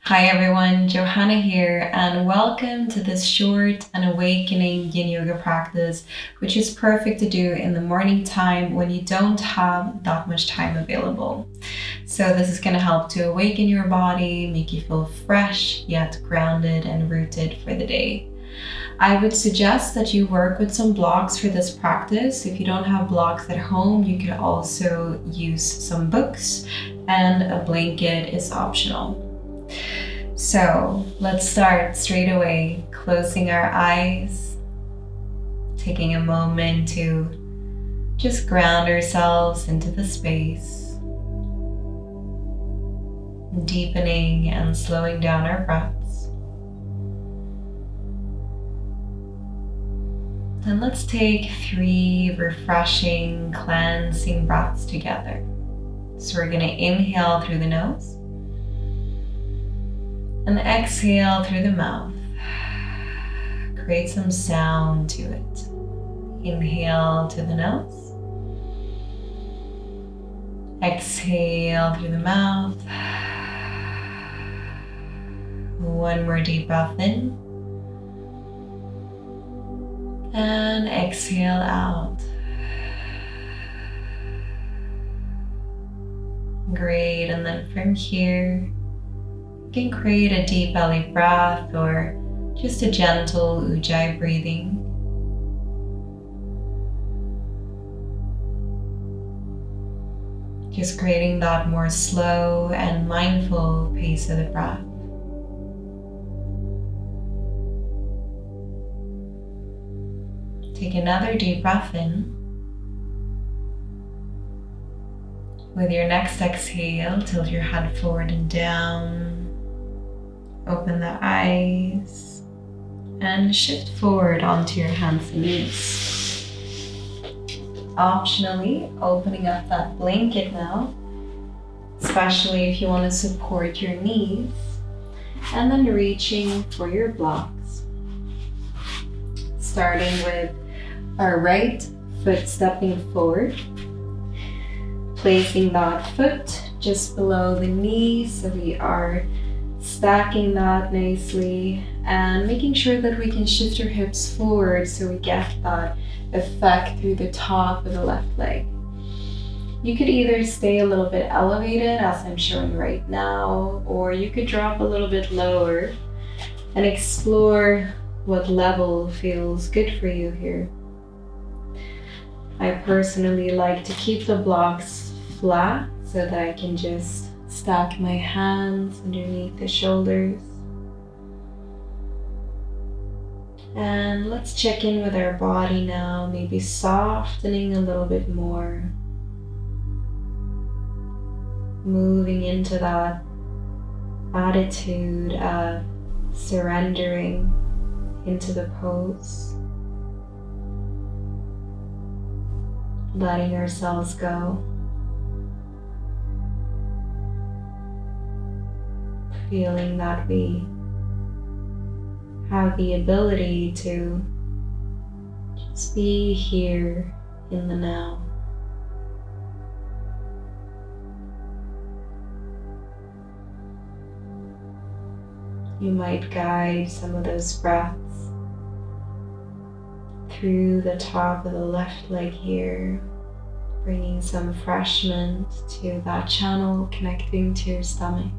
Hi everyone, Johanna here, and welcome to this short and awakening yin yoga practice, which is perfect to do in the morning time when you don't have that much time available. So, this is going to help to awaken your body, make you feel fresh yet grounded and rooted for the day. I would suggest that you work with some blocks for this practice. If you don't have blocks at home, you could also use some books, and a blanket is optional. So let's start straight away, closing our eyes, taking a moment to just ground ourselves into the space, deepening and slowing down our breaths. And let's take 3 refreshing, cleansing breaths together. So we're going to inhale through the nose and exhale through the mouth. Create some sound to it. Inhale to the nose. Exhale through the mouth. One more deep breath in. And exhale out. Great, and then from here, you can create a deep belly breath or just a gentle ujjayi breathing. Just creating that more slow and mindful pace of the breath. Take another deep breath in. With your next exhale, tilt your head forward and down. Open the eyes and shift forward onto your hands and knees. Optionally, opening up that blanket now, especially if you want to support your knees, and then reaching for your blocks. Starting with our right foot stepping forward, placing that foot just below the knee so we are stacking that nicely and making sure that we can shift our hips forward so we get that effect through the top of the left leg. You could either stay a little bit elevated as I'm showing right now, or you could drop a little bit lower and explore what level feels good for you here. I personally like to keep the blocks flat so that I can just stack my hands underneath the shoulders. And let's check in with our body now, maybe softening a little bit more. Moving into that attitude of surrendering into the pose. Letting ourselves go. Feeling that we have the ability to just be here in the now. You might guide some of those breaths through the top of the left leg here, bringing some refreshment to that channel connecting to your stomach.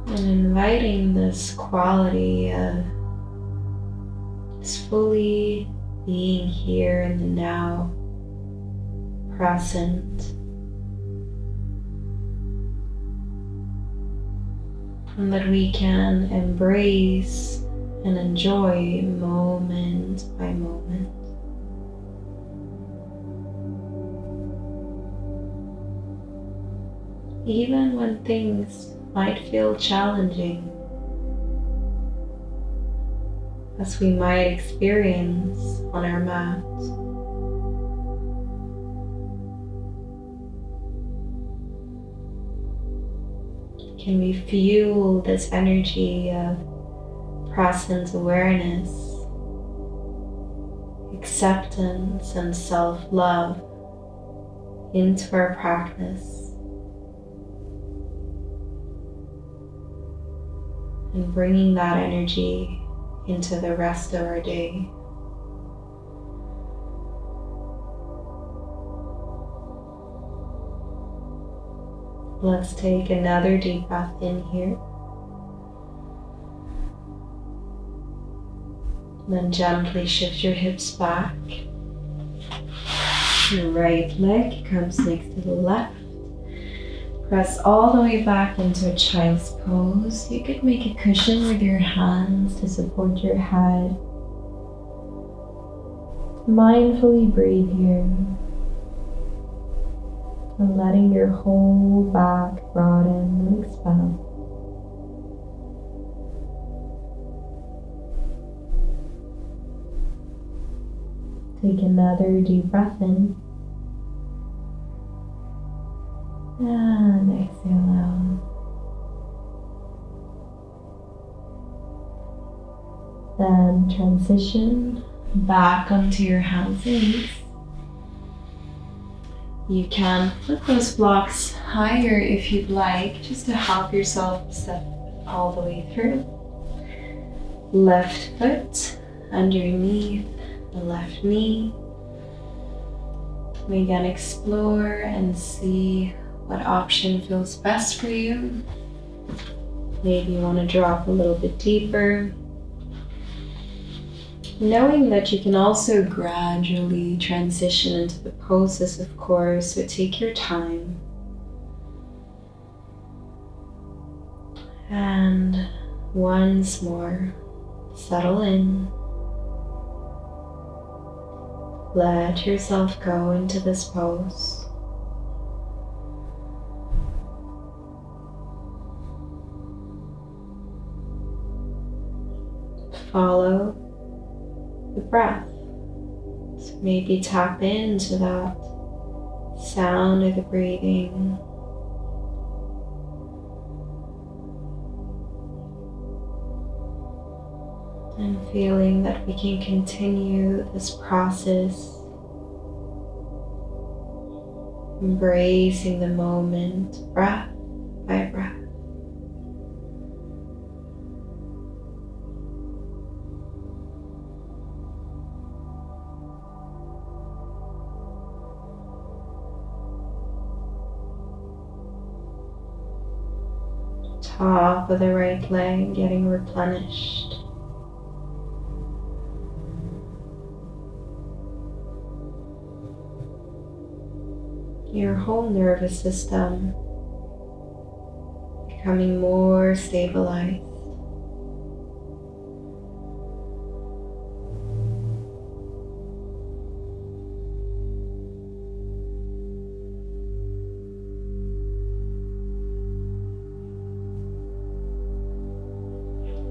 And inviting this quality of just fully being here in the now, present, and that we can embrace and enjoy moment by moment. Even when things might feel challenging, as we might experience on our mat. Can we fuel this energy of present awareness, acceptance, and self-love into our practice, and bringing that energy into the rest of our day. Let's take another deep breath in here. Then gently shift your hips back. The right leg comes next to the left. Press all the way back into a child's pose. You could make a cushion with your hands to support your head. Mindfully breathe here. And letting your whole back broaden and expand. Take another deep breath in. And exhale out. Then transition back onto your hands and knees. You can flip those blocks higher if you'd like, just to help yourself step all the way through. Left foot underneath the left knee. We can explore and see what option feels best for you. Maybe you want to drop a little bit deeper. Knowing that you can also gradually transition into the poses, of course, so take your time. And once more, settle in. Let yourself go into this pose. Follow the breath. So maybe tap into that sound of the breathing. And feeling that we can continue this process, embracing the moment, breath by breath. Top of the right leg getting replenished. Your whole nervous system becoming more stabilized.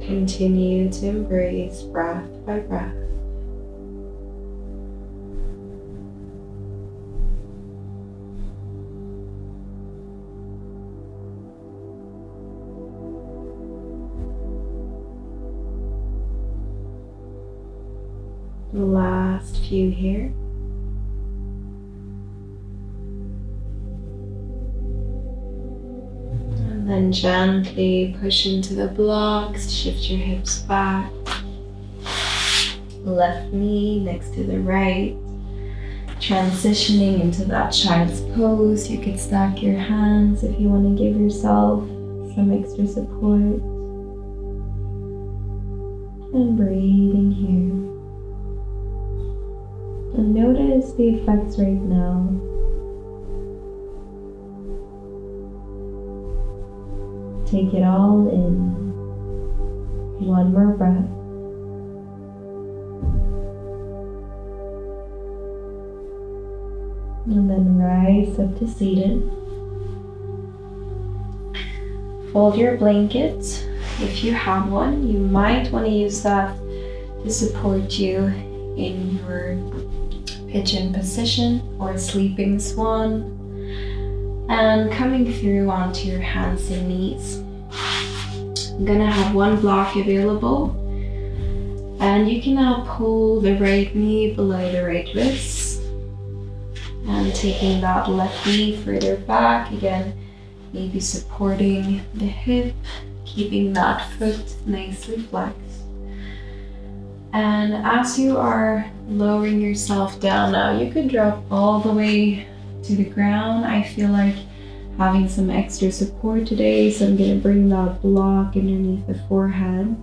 Continue to embrace breath by breath. The last few here. And then gently push into the blocks, shift your hips back. Left knee next to the right. Transitioning into that child's pose. You could stack your hands if you want to give yourself some extra support. And breathing here. And notice the effects right now. Take it all in. One more breath. And then rise up to seated. Fold your blanket. If you have one, you might want to use that to support you in your pigeon position or sleeping swan, and coming through onto your hands and knees. I'm gonna have one block available. And you can now pull the right knee below the right wrist. And taking that left knee further back, again, maybe supporting the hip, keeping that foot nicely flexed. And as you are lowering yourself down now, you could drop all the way to the ground. I feel like having some extra support today, so I'm going to bring that block underneath the forehead.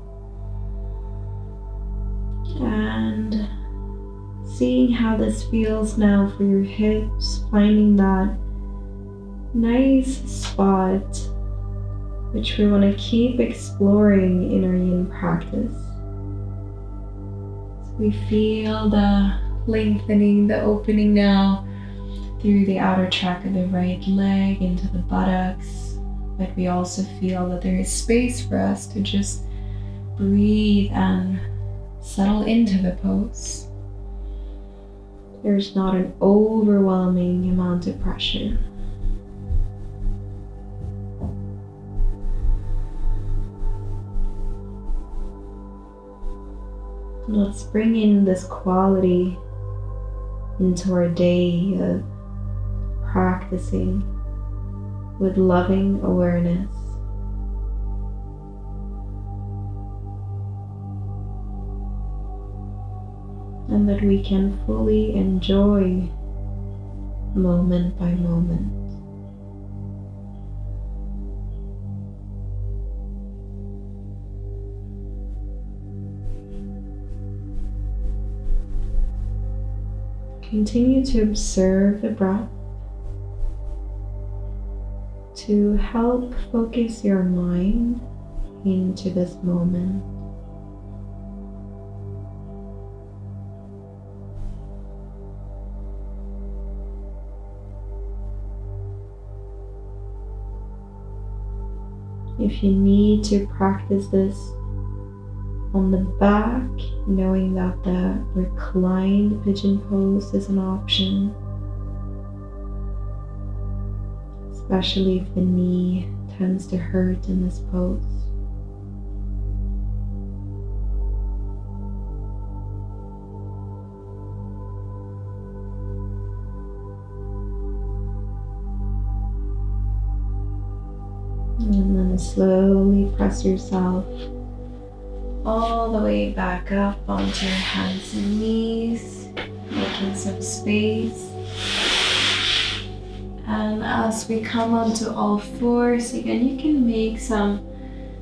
And seeing how this feels now for your hips, finding that nice spot which we want to keep exploring in our yin practice. So we feel the lengthening, the opening now through the outer track of the right leg into the buttocks, but we also feel that there is space for us to just breathe and settle into the pose. There's not an overwhelming amount of pressure. Let's bring in this quality into our day of practicing with loving awareness. And that we can fully enjoy moment by moment. Continue to observe the breath to help focus your mind into this moment. If you need to practice this on the back, knowing that the reclined pigeon pose is an option, especially if the knee tends to hurt in this pose. And then slowly press yourself all the way back up onto your hands and knees, making some space. And as we come onto all fours, again, you can make some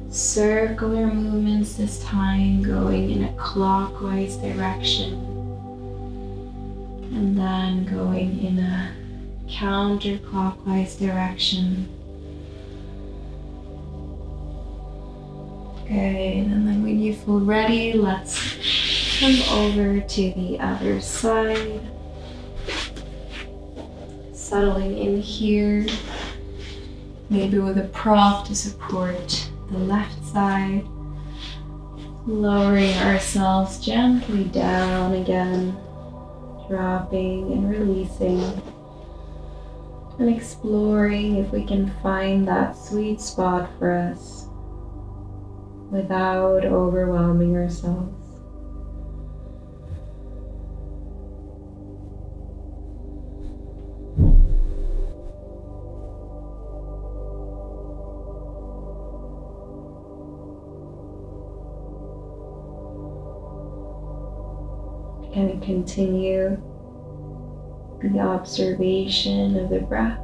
circular movements this time, going in a clockwise direction. And then going in a counterclockwise direction. Okay, and then when you feel ready, let's come over to the other side. Settling in here, maybe with a prop to support the left side. Lowering ourselves gently down again, dropping and releasing. And exploring if we can find that sweet spot for us without overwhelming ourselves. And continue the observation of the breath.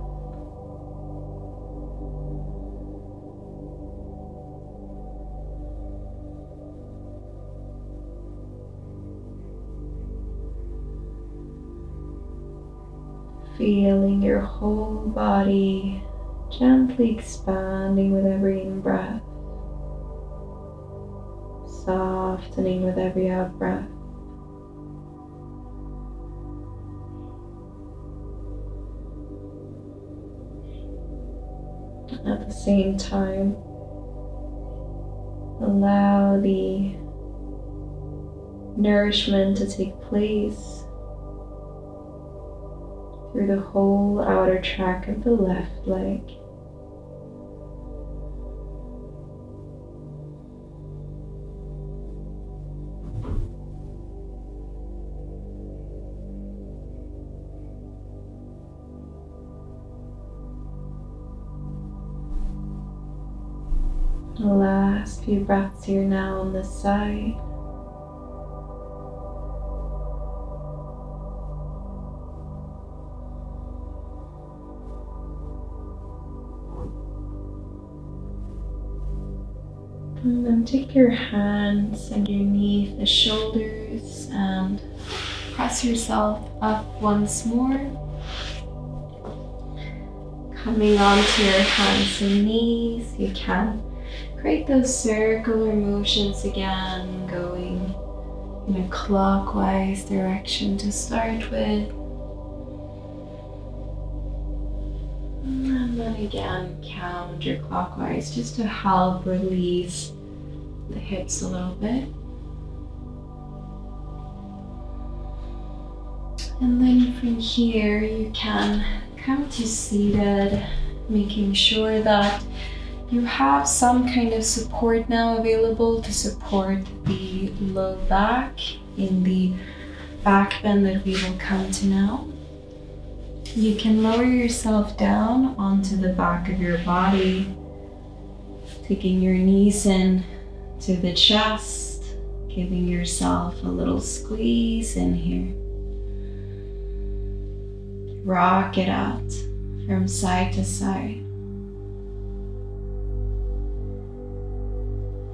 Feeling your whole body gently expanding with every in-breath, softening with every out-breath. At the same time, allow the nourishment to take place through the whole outer track of the left leg. Last few breaths here now on this side. And then take your hands underneath the shoulders and press yourself up once more. Coming onto your hands and knees, you can create those circular motions again, going in a clockwise direction to start with. And then again, counterclockwise, just to help release the hips a little bit. And then from here, you can come to seated, making sure that you have some kind of support now available to support the low back in the back bend that we will come to now. You can lower yourself down onto the back of your body, taking your knees in to the chest, giving yourself a little squeeze in here. Rock it out from side to side.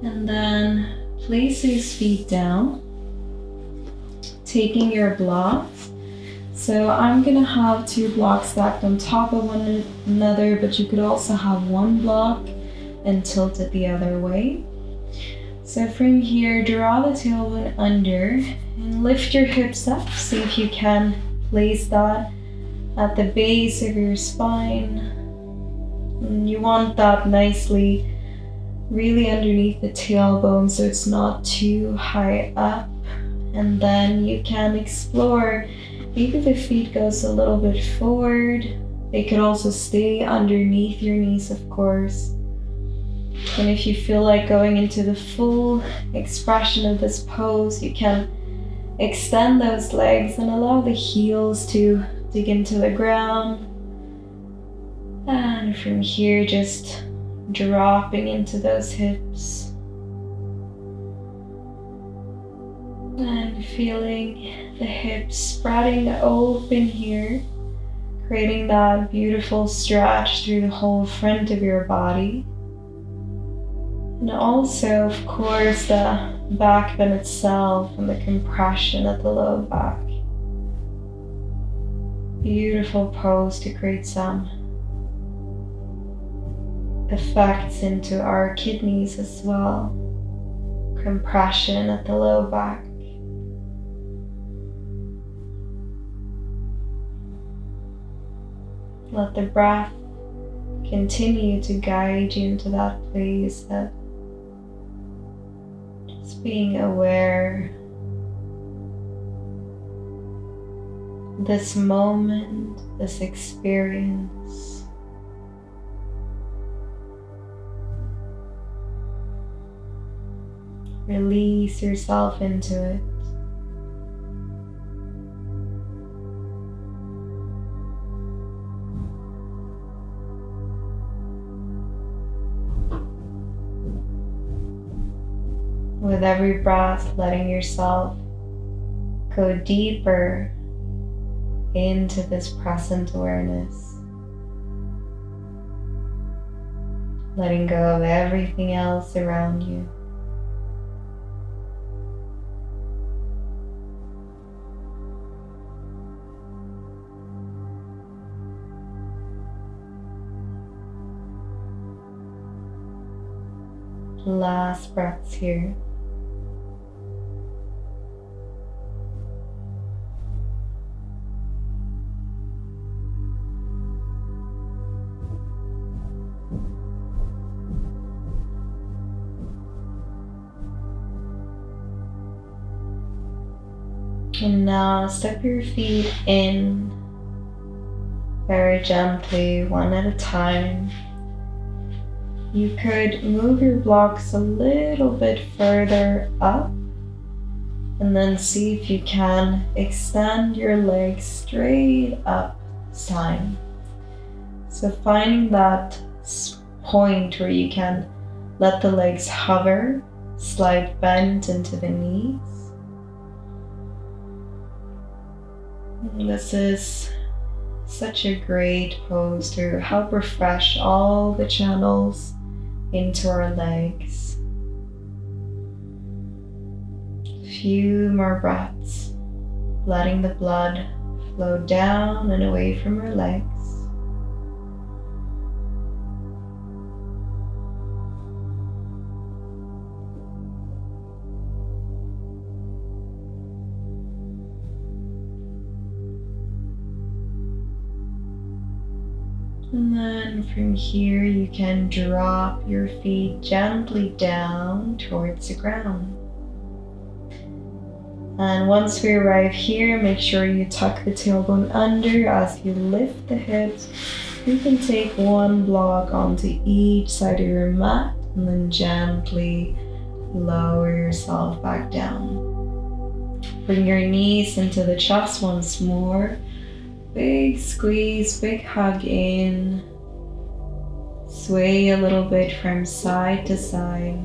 And then place those feet down, taking your blocks. So I'm gonna have 2 blocks stacked on top of one another, but you could also have 1 block and tilt it the other way. So from here, draw the tailbone under and lift your hips up. See if you can place that at the base of your spine. And you want that nicely really underneath the tailbone so it's not too high up. And then you can explore, maybe the feet goes a little bit forward. They could also stay underneath your knees, of course. And if you feel like going into the full expression of this pose, you can extend those legs and allow the heels to dig into the ground. And from here, just dropping into those hips. And feeling the hips spreading open here, creating that beautiful stretch through the whole front of your body. And also, of course, the back bend itself and the compression at the low back. Beautiful pose to create some effects into our kidneys as well. Compression at the low back. Let the breath continue to guide you into that place of just being aware. This moment, this experience. Release yourself into it. With every breath, letting yourself go deeper into this present awareness. Letting go of everything else around you. Last breaths here. And now step your feet in very gently, one at a time. You could move your blocks a little bit further up and then see if you can extend your legs straight up this time. So finding that point where you can Let the legs hover, slight bend into the knees. And this is such a great pose to help refresh all the channels into our legs. Few more breaths, letting the blood flow down and away from our legs. And then from here you can drop your feet gently down towards the ground. And once we arrive here, make sure you tuck the tailbone under as you lift the hips. You can take one block onto each side of your mat and then gently lower yourself back down. Bring your knees into the chest once more. Big squeeze, big hug in. Sway a little bit from side to side.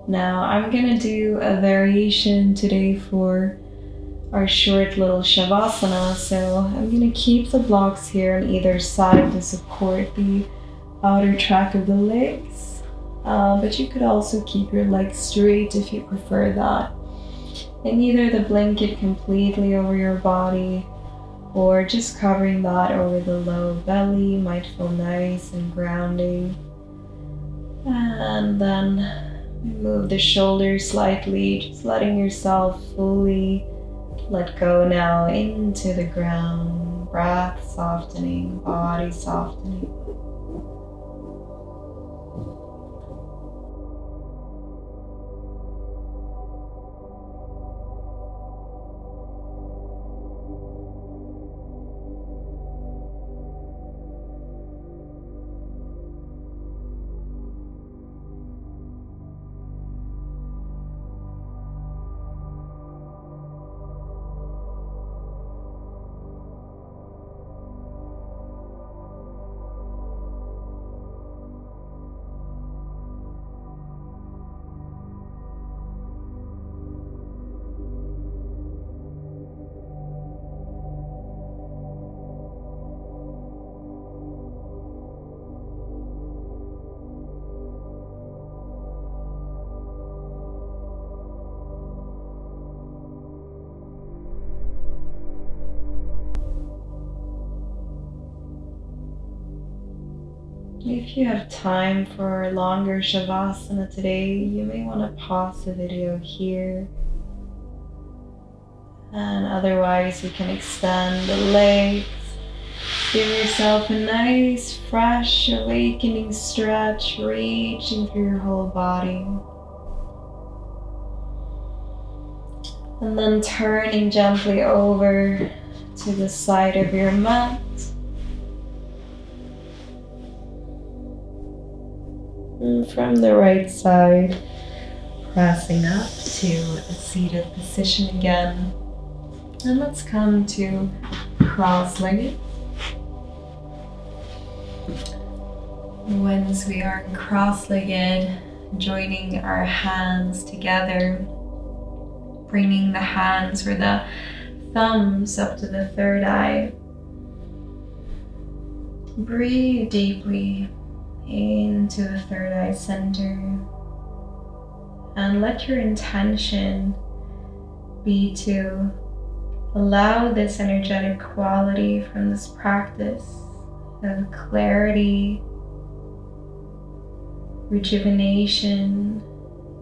Now I'm gonna do a variation today for our short little shavasana. So I'm gonna keep the blocks here on either side to support the outer track of the legs. But you could also keep your legs straight if you prefer that. And either the blanket completely over your body or just covering that over the low belly might feel nice and grounding. And then move the shoulders slightly, just letting yourself fully let go now into the ground. Breath softening, body softening. If you have time for a longer shavasana today, you may want to pause the video here. And otherwise, you can extend the legs. Give yourself a nice, fresh, awakening stretch, reaching through your whole body. And then turning gently over to the side of your mat. And from the right side, pressing up to a seated position again. And let's come to cross-legged. Once we are cross-legged, joining our hands together, bringing the hands or the thumbs up to the third eye. Breathe deeply into the third eye center and let your intention be to allow this energetic quality from this practice of clarity, rejuvenation,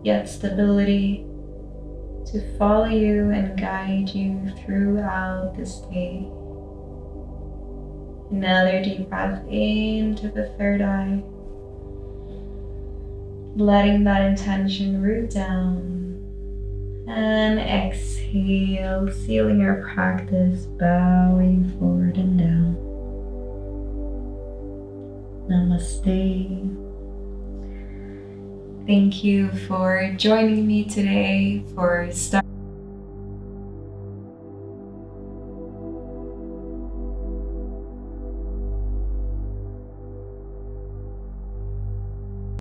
yet stability to follow you and guide you throughout this day. Another deep breath into the third eye, letting that intention root down, and exhale, sealing our practice, bowing forward and down. Namaste. Thank you for joining me today for